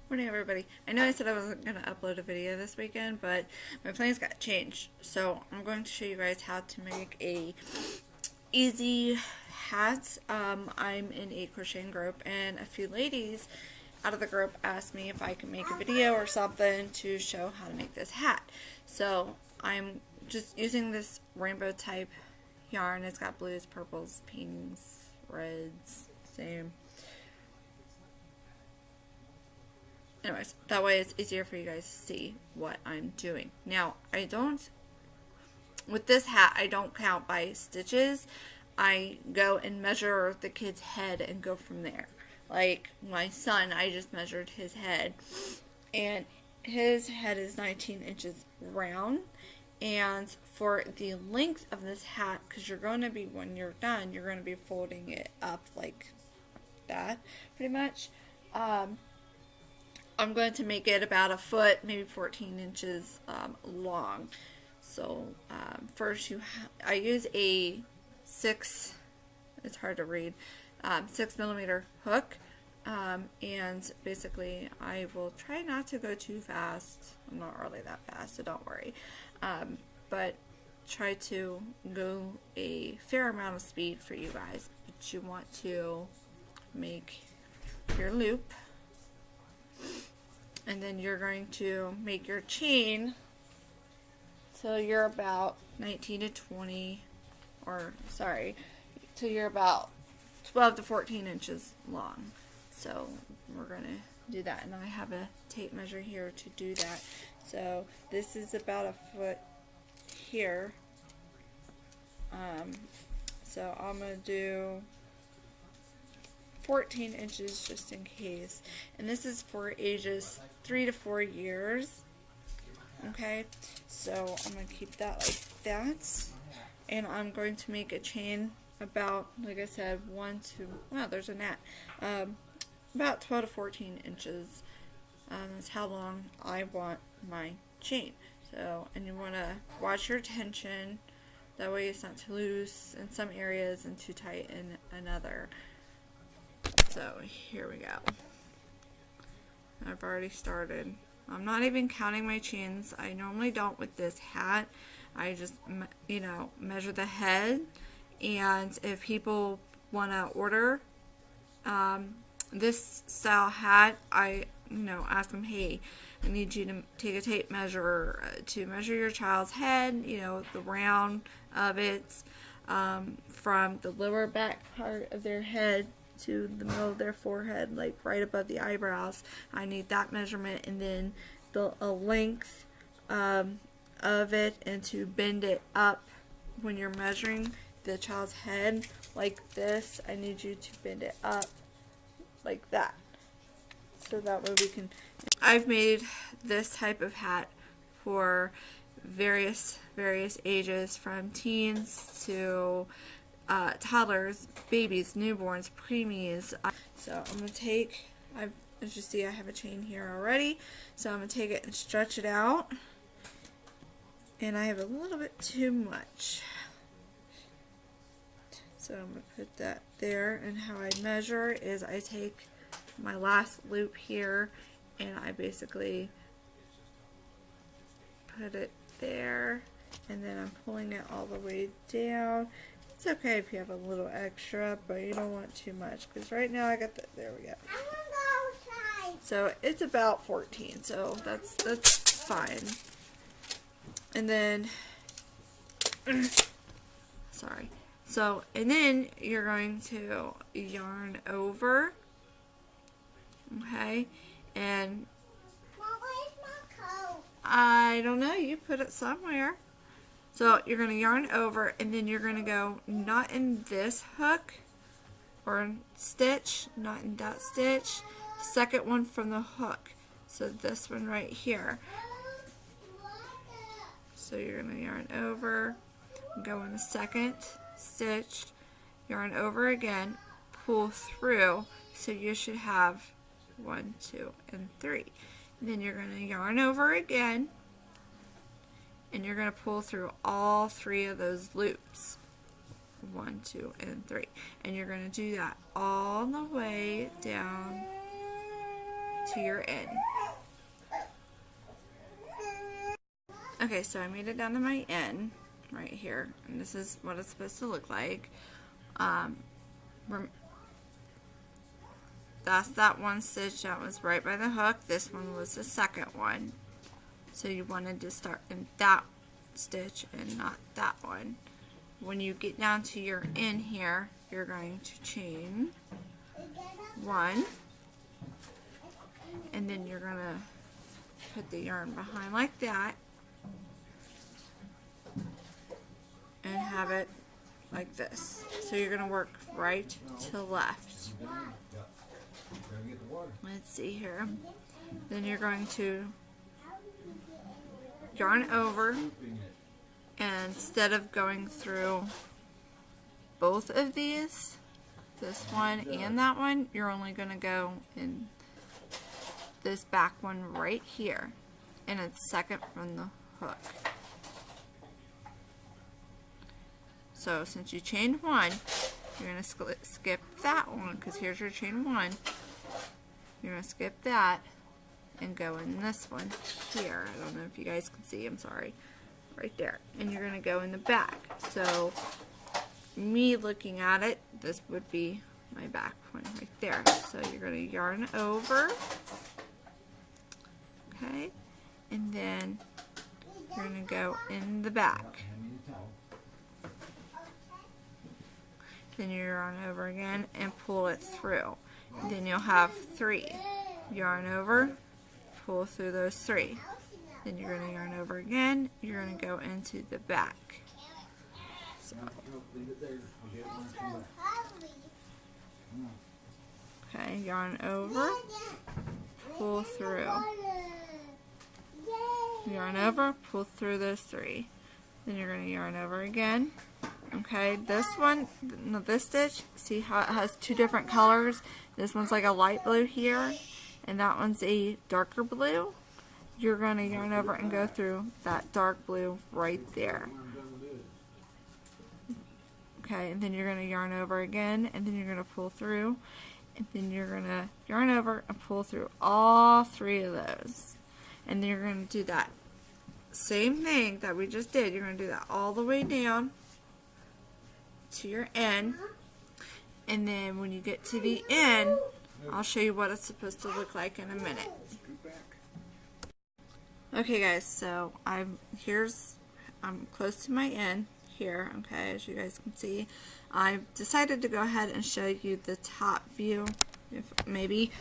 Morning, everybody. I know I said I wasn't going to upload a video this weekend, but my plans got changed. So I'm going to show you guys how to make a easy hat. I'm in a crocheting group, and a few ladies out of the group asked me if I could make a video or something to show how to make this hat. So I'm just using this rainbow type yarn. It's got blues, purples, pinks, reds, same. Anyways, that way it's easier for you guys to see what I'm doing. Now, with this hat, I don't count by stitches. I go and measure the kid's head and go from there. Like my son, I just measured his head, and his head is 19 inches round. And for the length of this hat, because when you're done, you're going to be folding it up like that, pretty much. I'm going to make it about a foot, maybe 14 inches long. So first I use a 6, it's hard to read, 6mm hook. And basically I will try not to go too fast. I'm not really that fast, so don't worry. But try to go a fair amount of speed for you guys. But you want to make your loop. And then you're going to make your chain till you're about 19 to 20, till you're about 12 to 14 inches long. So we're going to do that, and I have a tape measure here to do that. So this is about a foot here. So I'm going to do 14 inches just in case, and this is for ages 3 to 4 years. Okay, so I'm going to keep that like that, and I'm going to make a chain about, like I said, there's a gnat, about 12 to 14 inches. That's how long I want my chain. So, and you want to watch your tension, that way it's not too loose in some areas and too tight in another. So here we go. I've already started. I'm not even counting my chains. I normally don't with this hat. I just, measure the head. And if people want to order this style hat, I, ask them, hey, I need you to take a tape measure to measure your child's head, the round of it, from the lower back part of their head to the middle of their forehead, like right above the eyebrows. I need that measurement, and then a length of it, and to bend it up when you're measuring the child's head like this. I need you to bend it up like that, so that way we can. I've made this type of hat for various ages, from teens to toddlers, babies, newborns, preemies. So I'm going to take, as you see, I have a chain here already. So I'm going to take it and stretch it out. And I have a little bit too much. So I'm going to put that there. And how I measure is I take my last loop here and I basically put it there. And then I'm pulling it all the way down. It's okay if you have a little extra, but you don't want too much, because right now I got there we go. So it's about 14, so that's fine. And then, sorry. So, and then you're going to yarn over, okay, and where's my coat? I don't know, you put it somewhere. So you're going to yarn over, and then you're going to go not in this hook or stitch, not in that stitch, second one from the hook. So this one right here. So you're going to yarn over, go in the second stitch, yarn over again, pull through, so you should have 1, 2, and 3. And then you're going to yarn over again, and you're going to pull through all 3 of those loops. 1, 2, and 3. And you're going to do that all the way down to your end. Okay, so I made it down to my end right here, and this is what it's supposed to look like. That's that one stitch that was right by the hook. This one was the second one. So you wanted to start in that stitch and not that one. When you get down to your end here, you're going to chain 1, and then you're going to put the yarn behind like that and have it like this. So you're going to work right to left. Let's see here. Then you're going to yarn over, and instead of going through both of these, this one and that one, you're only going to go in this back one right here, and it's second from the hook. So since you chained 1, you're going to skip that one, because here's your chain 1. You're going to skip that and go in this one here. I don't know if you guys can see, I'm sorry. Right there. And you're going to go in the back. So me looking at it, this would be my back one right there. So you're going to yarn over. Okay. And then you're going to go in the back. Then you yarn over again and pull it through. Then you'll have 3. Yarn over, pull through those 3. Then you're going to yarn over again. You're going to go into the back. So, okay, yarn over, pull through. Yarn over, pull through those 3. Then you're going to yarn over again. Okay, this one, this stitch, see how it has 2 different colors? This one's like a light blue here, and that one's a darker blue. You're going to yarn over and go through that dark blue right there. Okay, and then you're going to yarn over again, and then you're going to pull through, and then you're going to yarn over and pull through all 3 of those. And then you're going to do that same thing that we just did. You're going to do that all the way down to your end, and then when you get to the end, I'll show you what it's supposed to look like in a minute. Okay guys, so I'm close to my end here, okay, as you guys can see. I decided to go ahead and show you the top view, if maybe.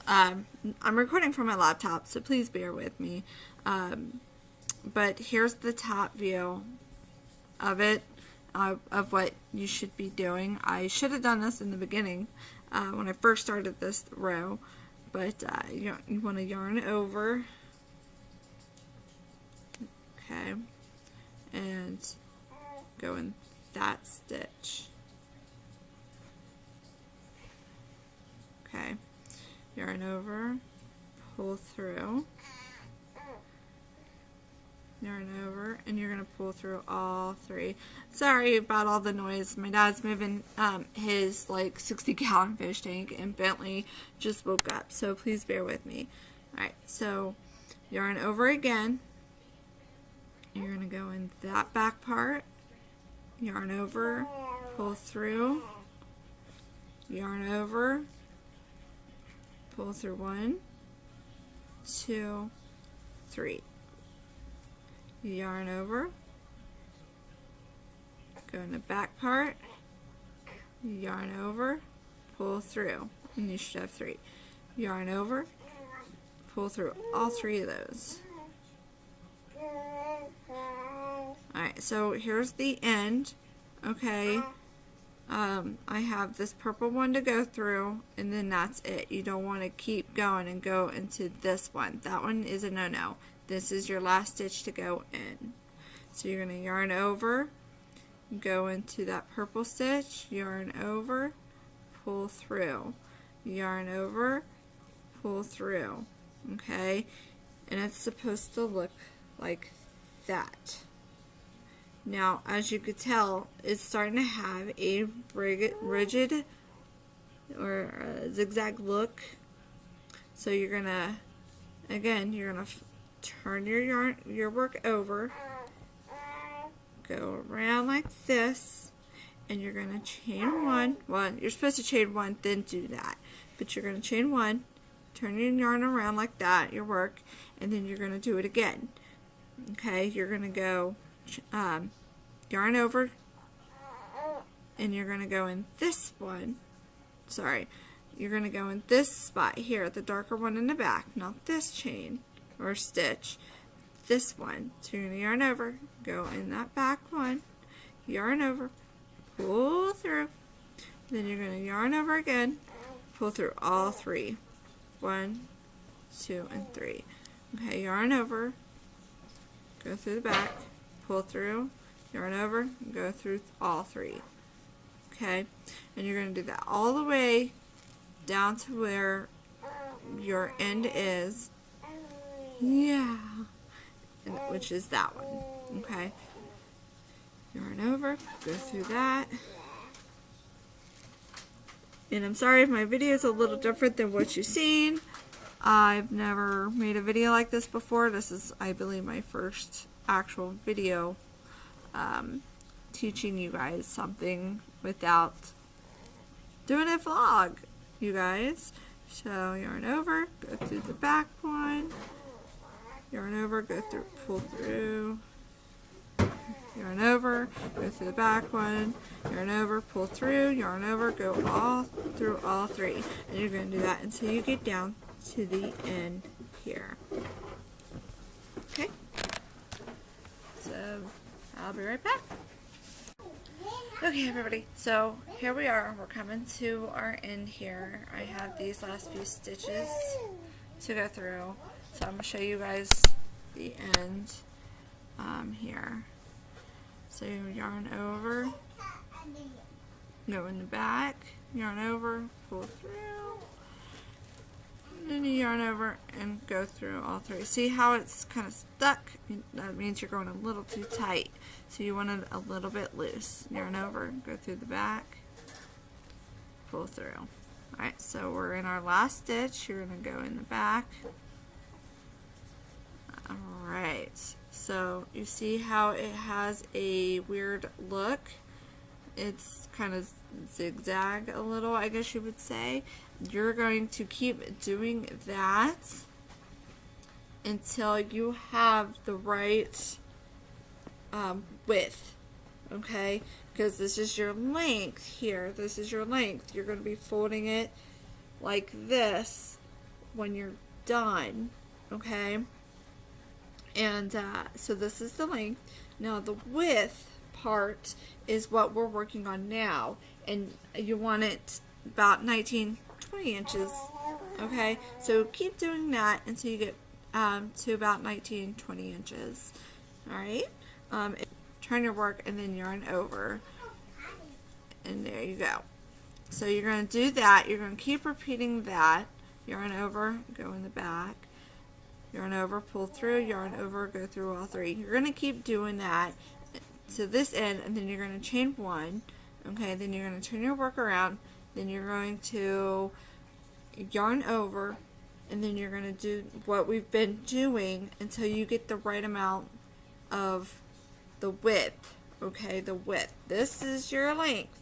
I'm recording from my laptop, so please bear with me. But here's the top view of it. Of what you should be doing. I should have done this in the beginning when I first started this row, but you want to yarn over, okay, and go in that stitch, okay, yarn over, pull through, yarn over, and you're going to pull through all 3. Sorry about all the noise. My dad's moving his like 60-gallon fish tank, and Bentley just woke up, so please bear with me. Alright, so yarn over again. You're going to go in that back part, yarn over, pull through, yarn over, pull through 1, 2, 3. Yarn over, go in the back part, yarn over, pull through, and you should have 3. Yarn over, pull through all 3 of those. Alright, so here's the end, okay. I have this purple one to go through, and then that's it. You don't want to keep going and go into this one. That one is a no-no. This is your last stitch to go in. So you're going to yarn over, go into that purple stitch, yarn over, pull through, yarn over, pull through, okay? And it's supposed to look like that. Now, as you could tell, it's starting to have a rigid or a zigzag look. So you're gonna, again, you're gonna turn your work over, go around like this, and you're gonna chain one. Well, you're supposed to chain one, then do that, but you're gonna chain one, turn your yarn around like that, your work, and then you're gonna do it again. Okay, you're gonna go yarn over, and you're gonna go in this one. Sorry, you're gonna go in this spot here, the darker one in the back, not this chain or stitch, this one. So you're gonna yarn over, go in that back one, yarn over, pull through, then you're gonna yarn over again, pull through all three. 1, 2, and 3. Okay, yarn over, go through the back, pull through, yarn over, go through all three. Okay, and you're going to do that all the way down to where your end is. Yeah, which is that one. Okay, yarn over, go through that. And I'm sorry if my video is a little different than what you've seen. I've never made a video like this before. This is, I believe, my first actual video teaching you guys something without doing a vlog, you guys. So yarn over, go through the back one, yarn over, go through, pull through, yarn over, go through the back one, yarn over, pull through, yarn over, go all through all three. And you're going to do that until you get down to the end here. Okay? So, I'll be right back. Okay, everybody, so here we are. We're coming to our end here. I have these last few stitches to go through. So I'm going to show you guys the end here. So you yarn over, go in the back, yarn over, pull through, and then you yarn over and go through all three. See how it's kind of stuck? That means you're going a little too tight. So you want it a little bit loose. Yarn over, go through the back, pull through. Alright, so we're in our last stitch. You're going to go in the back. Alright, so you see how it has a weird look? It's kind of zigzag a little, I guess you would say. You're going to keep doing that until you have the right width, okay? Because this is your length here. This is your length. You're going to be folding it like this when you're done, okay? And so this is the length. Now the width part is what we're working on now, and you want it about 19-20 inches, okay? So keep doing that until you get to about 19-20 inches. Alright, turn your work and then yarn over, and there you go. So you're going to do that. You're going to keep repeating that. Yarn over, go in the back, yarn over, pull through, yarn over, go through all three. You're going to keep doing that to this end, and then you're going to chain one. Okay, then you're going to turn your work around, then you're going to yarn over, and then you're going to do what we've been doing until you get the right amount of the width. Okay, the width. This is your length.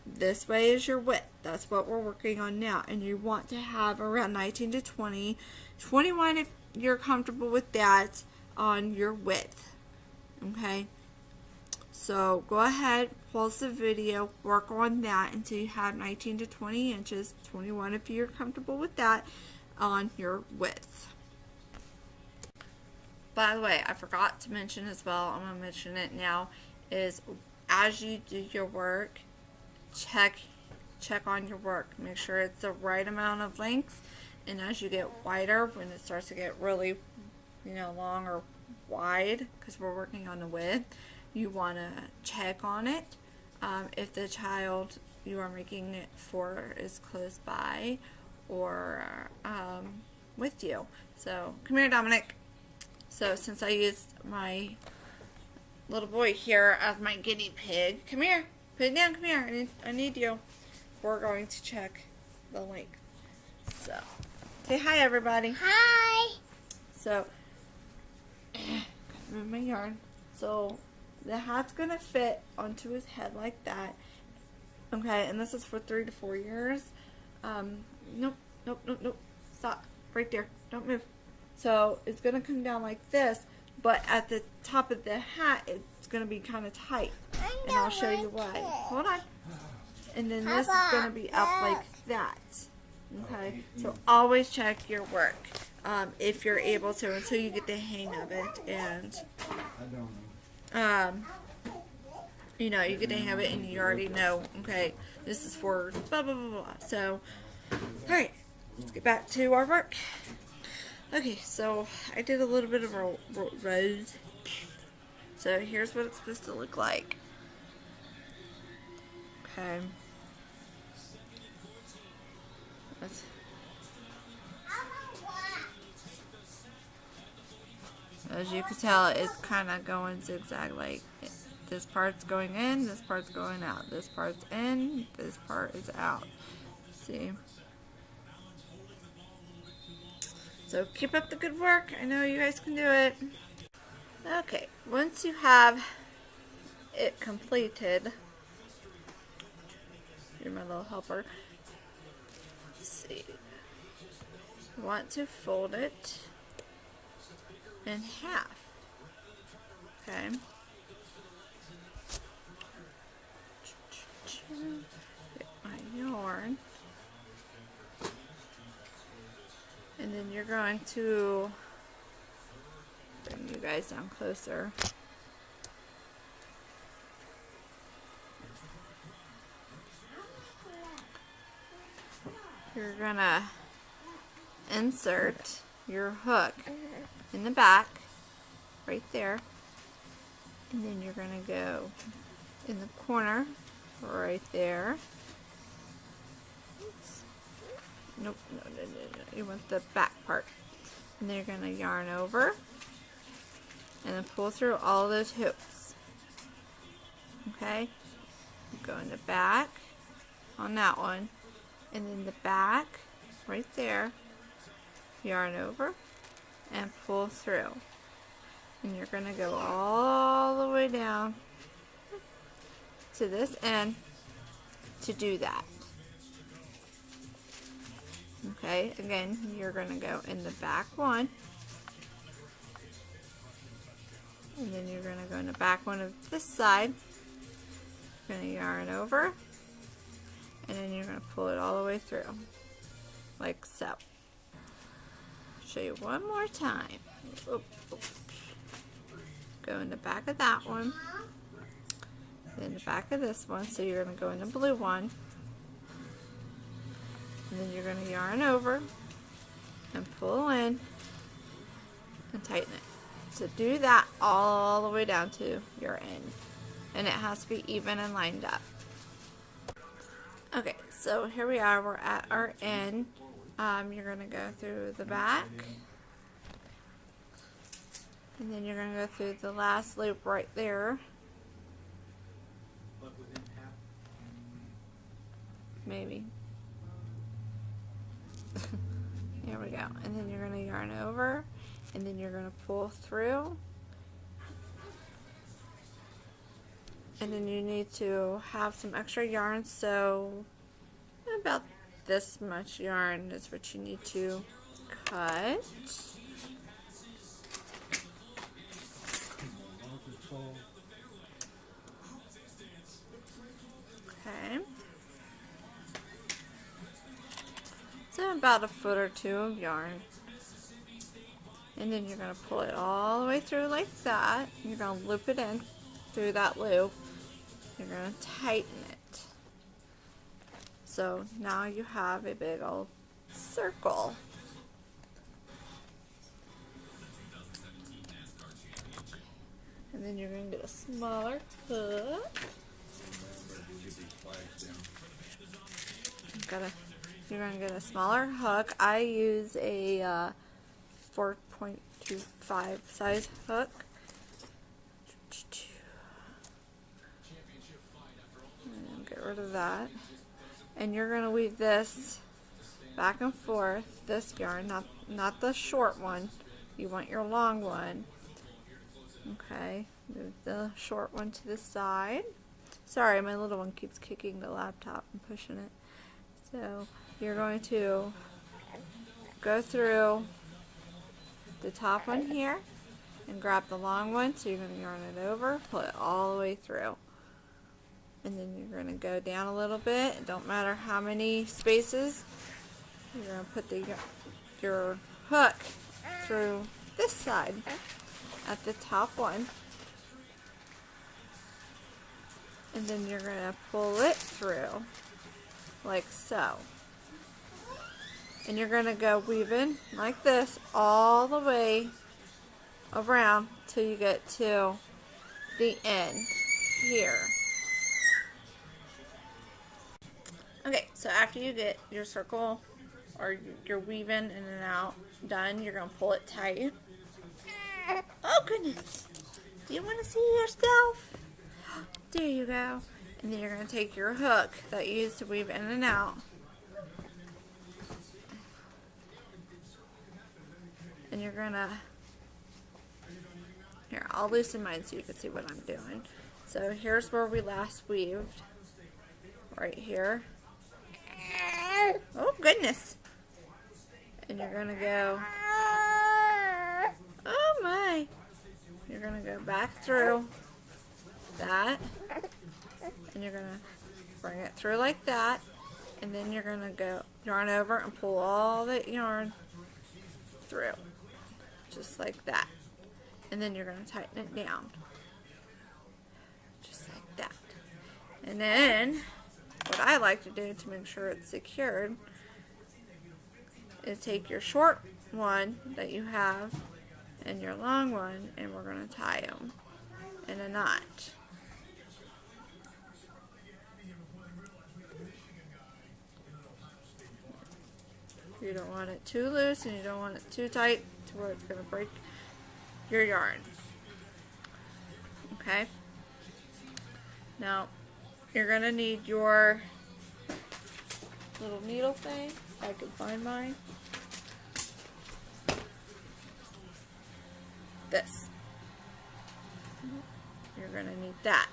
This way is your width. That's what we're working on now. And you want to have around 19 to 20, 21 if you're comfortable with that on your width. Okay, so go ahead, pause the video, work on that until you have 19 to 20 inches, 21 if you're comfortable with that on your width. By the way, I forgot to mention as well, I'm going to mention it now, is as you do your work, check on your work. Make sure it's the right amount of length, and as you get wider, when it starts to get really, long or wide, because we're working on the width, you want to check on it. If the child you are making it for is close by or with you. So, come here, Dominic. So, since I used my little boy here as my guinea pig, come here. Put it down, come here. I need you. We're going to check the length. So, Say hi, everybody. Hi. So, move my yarn. So, the hat's going to fit onto his head like that. Okay, and this is for 3 to 4 years. Nope. Stop. Right there. Don't move. So, it's going to come down like this, but at the top of the hat, it's going to be kind of tight. And I'll show you why. Hold on. And then this is going to be up like that. Okay, so always check your work if you're able to until you get the hang of it, and you know, you get the hang of it and you already know, okay, this is for blah blah blah blah. So alright, let's get back to our work. Okay, so I did a little bit of a rose. So here's what it's supposed to look like. Okay. As you can tell, it's kind of going zigzag, like this part's going in, this part's going out, this part's in, this part is out. See? So keep up the good work. I know you guys can do it. Okay, once you have it completed, you're my little helper. Let's see. You want to fold it in half. Okay. Get my yarn. And then you're going to bring you guys down closer. You're gonna insert your hook in the back, right there, and then you're gonna go in the corner, right there. Oops. Nope, no, you want the back part. And then you're gonna yarn over, and then pull through all those hoops. Okay, go in the back on that one, and then the back, right there, yarn over, and pull through. And you're going to go all the way down to this end to do that. Okay, again, you're going to go in the back one, and then you're going to go in the back one of this side. You're going to yarn over, and then you're going to pull it all the way through, like so. Show you one more time. Oop, oop. Go in the back of that one, then the back of this one, so you're going to go in the blue one, and then you're going to yarn over and pull in and tighten it. So do that all the way down to your end, and it has to be even and lined up. Okay, so here we are, we're at our end. You're going to go through the back, and then you're going to go through the last loop right there. Maybe. There we go. And then you're going to yarn over, and then you're going to pull through. And then you need to have some extra yarn, so about this much yarn is what you need to cut. Okay. So about a foot or two of yarn. And then you're going to pull it all the way through like that. You're going to loop it in through that loop. You're going to tighten it. So now you have a big old circle. And then you're going to get a smaller hook. You're going to get a smaller hook. I use a 4.25 size hook. And get rid of that. And you're going to weave this back and forth this yarn, not the short one. You want your long one. Okay, move the short one to the side. Sorry, my little one keeps kicking the laptop and pushing it. So you're going to go through the top one here and grab the long one. So you're going to yarn it over, pull it all the way through. And then you're going to go down a little bit. It don't matter how many spaces. You're going to put your hook through this side at the top one. And then you're going to pull it through like so. And you're going to go weaving like this all the way around till you get to the end here. Okay, so after you get your circle or your weaving in and out done, you're going to pull it tight. Oh goodness, do you want to see yourself? There you go. And then you're going to take your hook that you used to weave in and out. And you're going to, here, I'll loosen mine so you can see what I'm doing. So here's where we last weaved, right here. Oh goodness. And you're going to go, oh my. You're going to go back through that. And you're going to bring it through like that. And then you're going to go yarn over and pull all the yarn through. Just like that. And then you're going to tighten it down. Just like that. And then what I like to do to make sure it's secured is take your short one that you have and your long one, and we're going to tie them in a knot. You don't want it too loose and you don't want it too tight to where it's going to break your yarn. Okay? Now, you're going to need your little needle thing, if I can find mine. This. You're going to need that.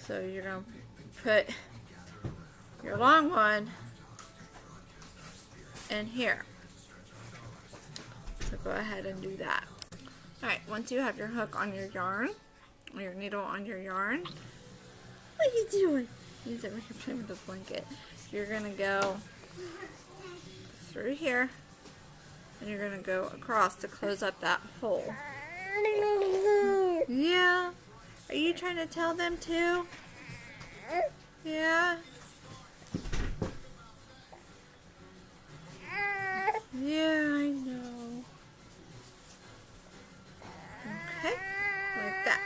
So you're going to put your long one in here. So go ahead and do that. Alright, once you have your hook on your yarn, or your needle on your yarn, what are you doing? He's over here playing with the blanket. You're going to go through here, and you're going to go across to close up that hole. Yeah? Are you trying to tell them too? Yeah? Yeah, I know. Okay, like that.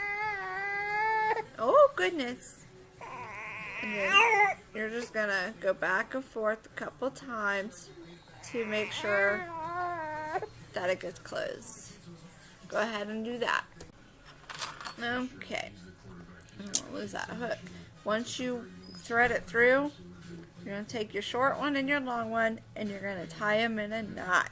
Oh, goodness. And then you're just going to go back and forth a couple times to make sure that it gets closed. Go ahead and do that. Okay. I'm going to lose that hook. Once you thread it through, you're going to take your short one and your long one, and you're going to tie them in a knot.